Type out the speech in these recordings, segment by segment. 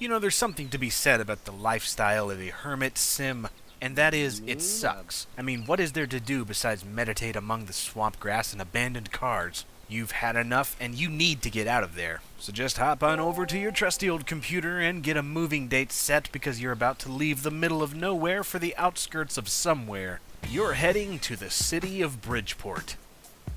You know, there's something to be said about the lifestyle of a hermit sim, and that is, it sucks. I mean, what is there to do besides meditate among the swamp grass and abandoned cars? You've had enough, and you need to get out of there. So just hop on over to your trusty old computer and get a moving date set because you're about to leave the middle of nowhere for the outskirts of somewhere. You're heading to the city of Bridgeport.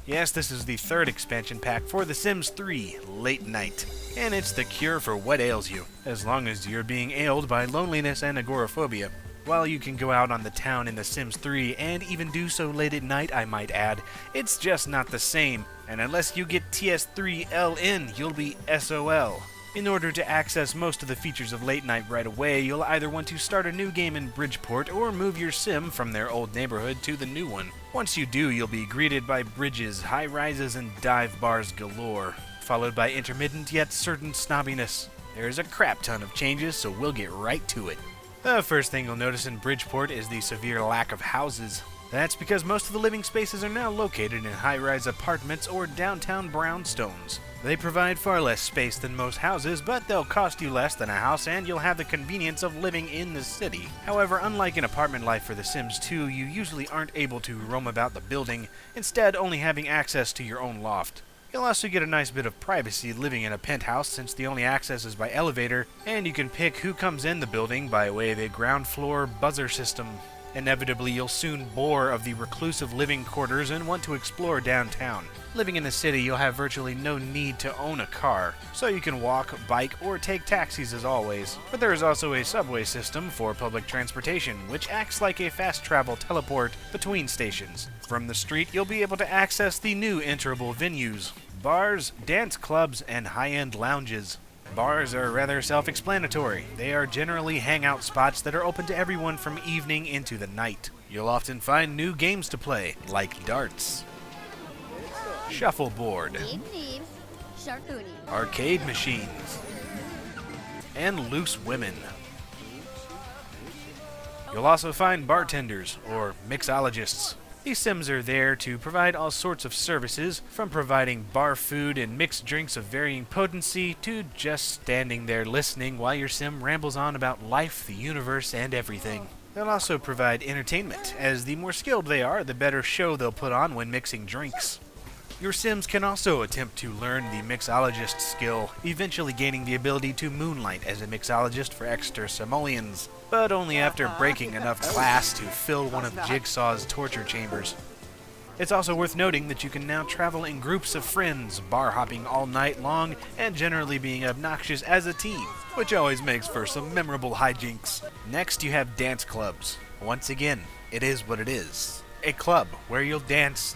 Yes, this is the third expansion pack for The Sims 3, Late Night. And it's the cure for what ails you, as long as you're being ailed by loneliness and agoraphobia. While you can go out on the town in The Sims 3, and even do so late at night, I might add, it's just not the same, and unless you get TS3LN, you'll be SOL. In order to access most of the features of Late Night right away, you'll either want to start a new game in Bridgeport or move your sim from their old neighborhood to the new one. Once you do, you'll be greeted by bridges, high-rises, and dive bars galore, followed by intermittent yet certain snobbiness. There's a crap ton of changes, so we'll get right to it. The first thing you'll notice in Bridgeport is the severe lack of houses. That's because most of the living spaces are now located in high-rise apartments or downtown brownstones. They provide far less space than most houses, but they'll cost you less than a house and you'll have the convenience of living in the city. However, unlike in apartment life for The Sims 2, you usually aren't able to roam about the building, instead only having access to your own loft. You'll also get a nice bit of privacy living in a penthouse since the only access is by elevator, and you can pick who comes in the building by way of a ground floor buzzer system. Inevitably, you'll soon bore of the reclusive living quarters and want to explore downtown. Living in the city, you'll have virtually no need to own a car, so you can walk, bike, or take taxis as always. But there is also a subway system for public transportation, which acts like a fast travel teleport between stations. From the street, you'll be able to access the new enterable venues: bars, dance clubs, and high-end lounges. Bars are rather self-explanatory. They are generally hangout spots that are open to everyone from evening into the night. You'll often find new games to play, like darts, shuffleboard, arcade machines, and loose women. You'll also find bartenders, or mixologists. These Sims are there to provide all sorts of services, from providing bar food and mixed drinks of varying potency to just standing there listening while your Sim rambles on about life, the universe, and everything. They'll also provide entertainment, as the more skilled they are, the better show they'll put on when mixing drinks. Your Sims can also attempt to learn the mixologist skill, eventually gaining the ability to moonlight as a mixologist for extra simoleons, but only after breaking enough glass to fill one of Jigsaw's torture chambers. It's also worth noting that you can now travel in groups of friends, bar hopping all night long, and generally being obnoxious as a team, which always makes for some memorable hijinks. Next, you have dance clubs. Once again, it is what it is. A club where you'll dance.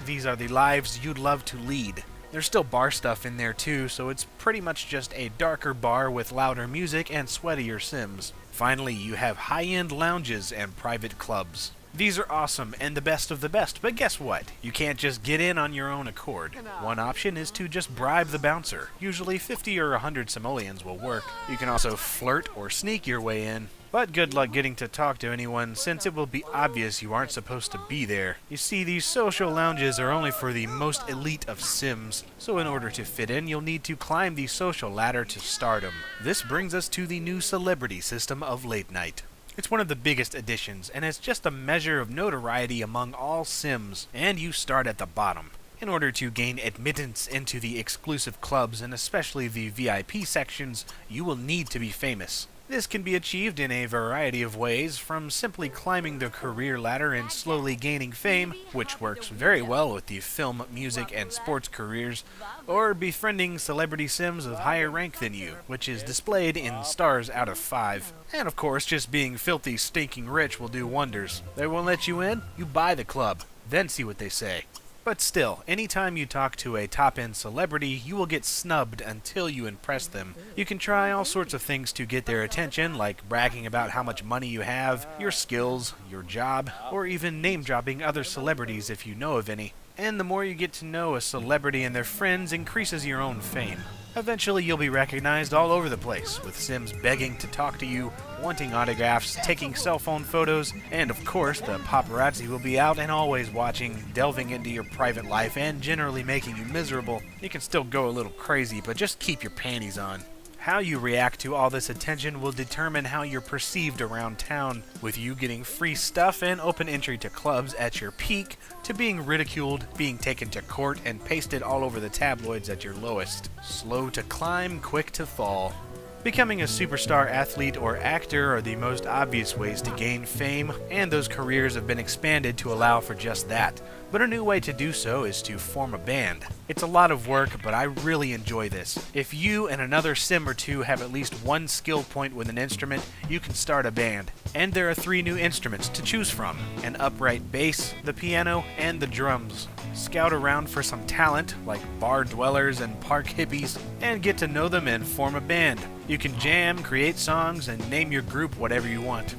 These are the lives you'd love to lead. There's still bar stuff in there too, so it's pretty much just a darker bar with louder music and sweatier Sims. Finally, you have high-end lounges and private clubs. These are awesome and the best of the best, but guess what? You can't just get in on your own accord. One option is to just bribe the bouncer. Usually 50 or 100 simoleons will work. You can also flirt or sneak your way in. But good luck getting to talk to anyone, since it will be obvious you aren't supposed to be there. You see, these social lounges are only for the most elite of Sims, so in order to fit in, you'll need to climb the social ladder to stardom. This brings us to the new celebrity system of Late Night. It's one of the biggest additions, and it's just a measure of notoriety among all Sims, and you start at the bottom. In order to gain admittance into the exclusive clubs, and especially the VIP sections, you will need to be famous. This can be achieved in a variety of ways, from simply climbing the career ladder and slowly gaining fame, which works very well with the film, music, and sports careers, or befriending celebrity Sims of higher rank than you, which is displayed in stars out of 5. And of course, just being filthy, stinking rich will do wonders. They won't let you in? You buy the club, then see what they say. But still, anytime you talk to a top-end celebrity, you will get snubbed until you impress them. You can try all sorts of things to get their attention, like bragging about how much money you have, your skills, your job, or even name-dropping other celebrities if you know of any. And the more you get to know a celebrity and their friends increases your own fame. Eventually you'll be recognized all over the place, with Sims begging to talk to you, wanting autographs, taking cell phone photos, and of course the paparazzi will be out and always watching, delving into your private life and generally making you miserable. You can still go a little crazy, but just keep your panties on. How you react to all this attention will determine how you're perceived around town, with you getting free stuff and open entry to clubs at your peak, to being ridiculed, being taken to court, and pasted all over the tabloids at your lowest. Slow to climb, quick to fall. Becoming a superstar athlete or actor are the most obvious ways to gain fame, and those careers have been expanded to allow for just that. But a new way to do so is to form a band. It's a lot of work, but I really enjoy this. If you and another sim or two have at least one skill point with an instrument, you can start a band. And there are 3 new instruments to choose from: an upright bass, the piano, and the drums. Scout around for some talent, like bar dwellers and park hippies, and get to know them and form a band. You can jam, create songs, and name your group whatever you want.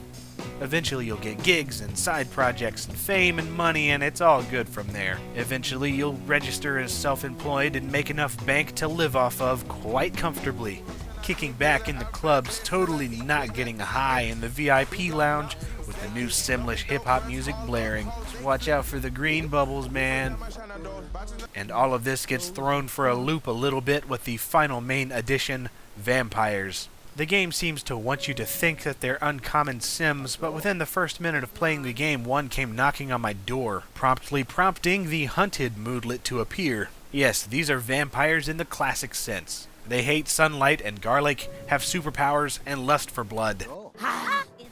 Eventually you'll get gigs and side projects and fame and money, and it's all good from there. Eventually you'll register as self-employed and make enough bank to live off of quite comfortably. Kicking back in the clubs, totally not getting a high in the VIP lounge with the new Simlish hip-hop music blaring. So watch out for the green bubbles, man. And all of this gets thrown for a loop a little bit with the final main addition, Vampires. The game seems to want you to think that they're uncommon sims, but within the first minute of playing the game, one came knocking on my door, promptly prompting the hunted moodlet to appear. Yes, these are vampires in the classic sense. They hate sunlight and garlic, have superpowers, and lust for blood.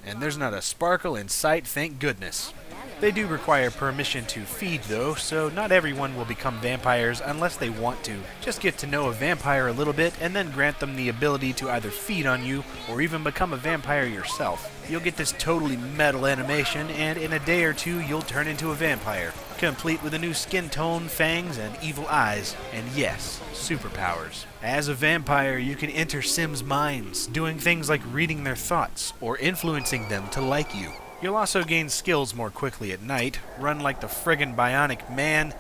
And there's not a sparkle in sight, thank goodness. They do require permission to feed though, so not everyone will become vampires unless they want to. Just get to know a vampire a little bit and then grant them the ability to either feed on you or even become a vampire yourself. You'll get this totally metal animation, and in a day or two you'll turn into a vampire, complete with a new skin tone, fangs, and evil eyes, and yes, superpowers. As a vampire, you can enter Sims' minds, doing things like reading their thoughts or influencing them to like you. You'll also gain skills more quickly at night, run like the friggin' bionic man,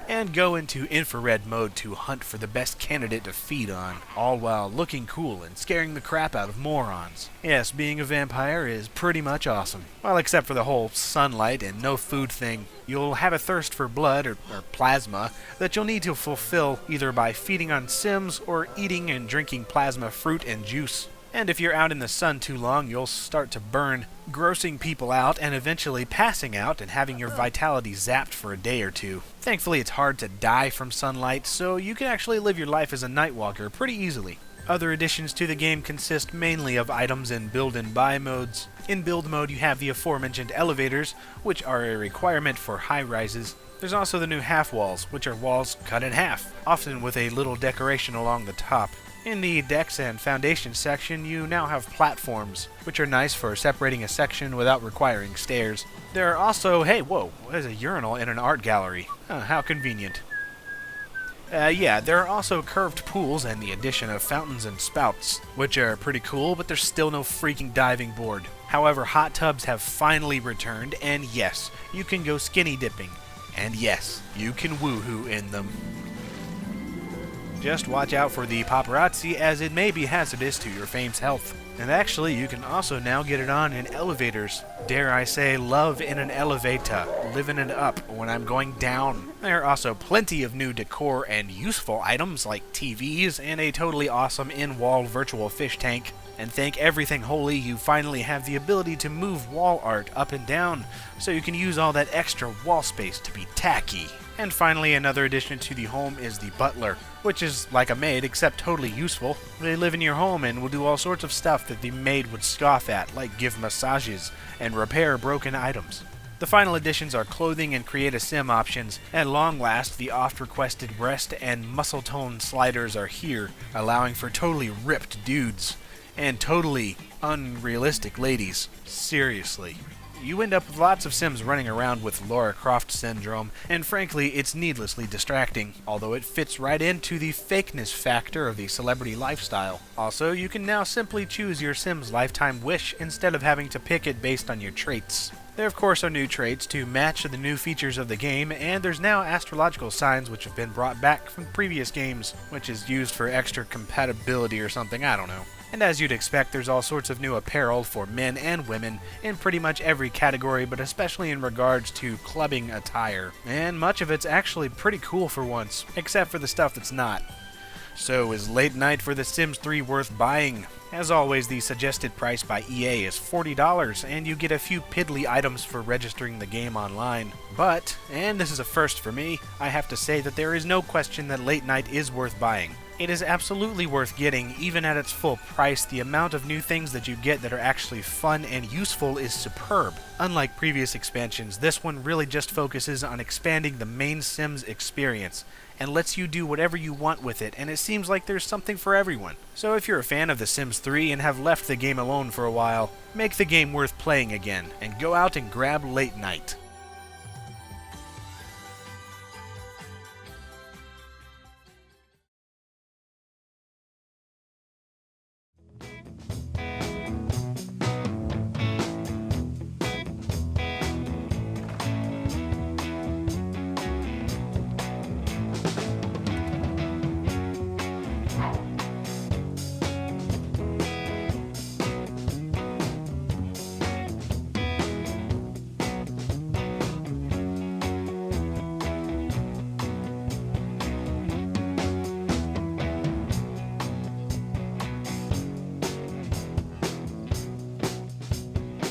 and go into infrared mode to hunt for the best candidate to feed on, all while looking cool and scaring the crap out of morons. Yes, being a vampire is pretty much awesome. Well, except for the whole sunlight and no food thing. You'll have a thirst for blood or plasma that you'll need to fulfill either by feeding on Sims or eating and drinking plasma fruit and juice. And if you're out in the sun too long, you'll start to burn, grossing people out and eventually passing out and having your vitality zapped for a day or two. Thankfully, it's hard to die from sunlight, so you can actually live your life as a Nightwalker pretty easily. Other additions to the game consist mainly of items in build and buy modes. In build mode, you have the aforementioned elevators, which are a requirement for high-rises. There's also the new half walls, which are walls cut in half, often with a little decoration along the top. In the decks and foundation section, you now have platforms, which are nice for separating a section without requiring stairs. There are also, hey, whoa, there's a urinal in an art gallery. How convenient. There are also curved pools and the addition of fountains and spouts, which are pretty cool, but there's still no freaking diving board. However, hot tubs have finally returned, and yes, you can go skinny dipping. And yes, you can woohoo in them. Just watch out for the paparazzi, as it may be hazardous to your fame's health. And actually, you can also now get it on in elevators. Dare I say, love in an elevator, living it up when I'm going down. There are also plenty of new decor and useful items like TVs and a totally awesome in-wall virtual fish tank. And thank everything holy, you finally have the ability to move wall art up and down, so you can use all that extra wall space to be tacky. And finally, another addition to the home is the butler, which is like a maid except totally useful. They live in your home and will do all sorts of stuff that the maid would scoff at, like give massages and repair broken items. The final additions are clothing and create a sim options. At long last, the oft-requested breast and muscle tone sliders are here, allowing for totally ripped dudes. And totally unrealistic ladies. Seriously. You end up with lots of Sims running around with Lara Croft syndrome, and frankly, it's needlessly distracting, although it fits right into the fakeness factor of the celebrity lifestyle. Also, you can now simply choose your Sim's lifetime wish instead of having to pick it based on your traits. There, of course, are new traits to match the new features of the game, and there's now astrological signs which have been brought back from previous games, which is used for extra compatibility or something, I don't know. And as you'd expect, there's all sorts of new apparel for men and women in pretty much every category, but especially in regards to clubbing attire. And much of it's actually pretty cool for once, except for the stuff that's not. So is Late Night for The Sims 3 worth buying? As always, the suggested price by EA is $40, and you get a few piddly items for registering the game online. But, and this is a first for me, I have to say that there is no question that Late Night is worth buying. It is absolutely worth getting, even at its full price. The amount of new things that you get that are actually fun and useful is superb. Unlike previous expansions, this one really just focuses on expanding the main Sims experience, and lets you do whatever you want with it, and it seems like there's something for everyone. So if you're a fan of The Sims 3 and have left the game alone for a while, make the game worth playing again, and go out and grab Late Night.